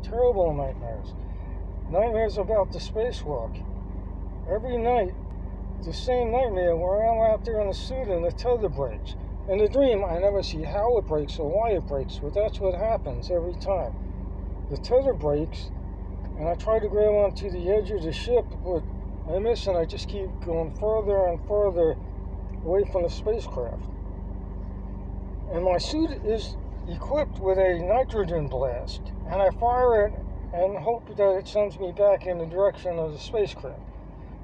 terrible nightmares. Nightmares about the spacewalk. Every night, the same nightmare where I'm out there in the suit and the tether breaks. In the dream, I never see how it breaks or why it breaks, but that's what happens every time. The tether breaks, and I try to grab onto the edge of the ship, but I miss, and I just keep going further and further away from the spacecraft. And my suit is equipped with a nitrogen blast, and I fire it and hope that it sends me back in the direction of the spacecraft.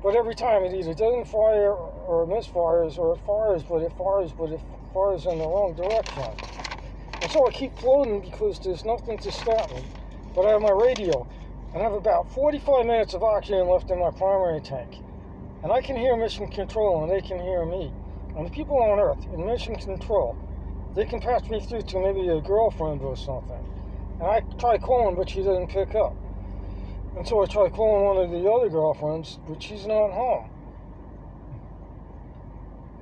But every time it either doesn't fire or misfires, or it fires but it fires in the wrong direction. And so I keep floating because there's nothing to stop me. But I have my radio, and I have about 45 minutes of oxygen left in my primary tank. And I can hear mission control, and they can hear me. And the people on Earth in mission control, they can patch me through to maybe a girlfriend or something. And I try calling, but she doesn't pick up. And so I try calling one of the other girlfriends, but she's not home.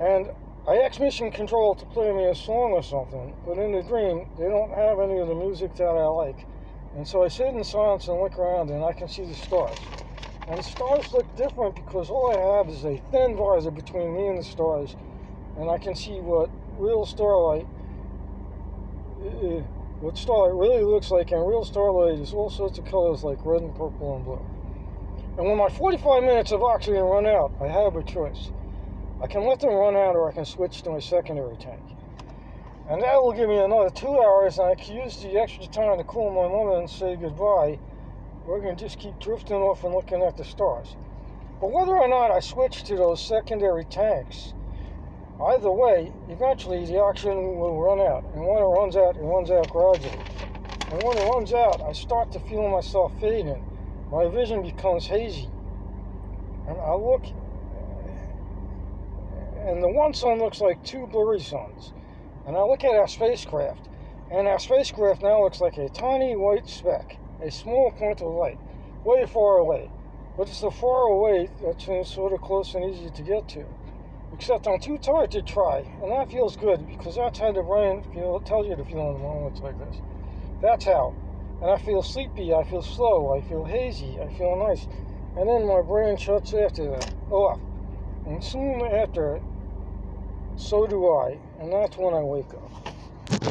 And I ask mission control to play me a song or something, but in the dream, they don't have any of the music that I like. And so I sit in silence and look around, and I can see the stars. And the stars look different because all I have is a thin visor between me and the stars, and I can see what starlight really looks like, and real starlight is all sorts of colors like red and purple and blue. And when my 45 minutes of oxygen run out, I have a choice. I can let them run out, or I can switch to my secondary tank. And that will give me another 2 hours, and I can use the extra time to call my mother and say goodbye, or I can just keep drifting off and looking at the stars. But whether or not I switch to those secondary tanks, either way, eventually the oxygen will run out. And when it runs out gradually. And when it runs out, I start to feel myself fading. My vision becomes hazy. And I look, and the one sun looks like two blurry suns. And I look at our spacecraft, and our spacecraft now looks like a tiny white speck, a small point of light, way far away. But it's so far away that seems sort of close and easy to get to. Except I'm too tired to try, and that feels good, because that's how the brain tells you to feel in moments like this. That's how. And I feel sleepy, I feel slow, I feel hazy, I feel nice. And then my brain shuts after that off. And soon after, so do I, and that's when I wake up.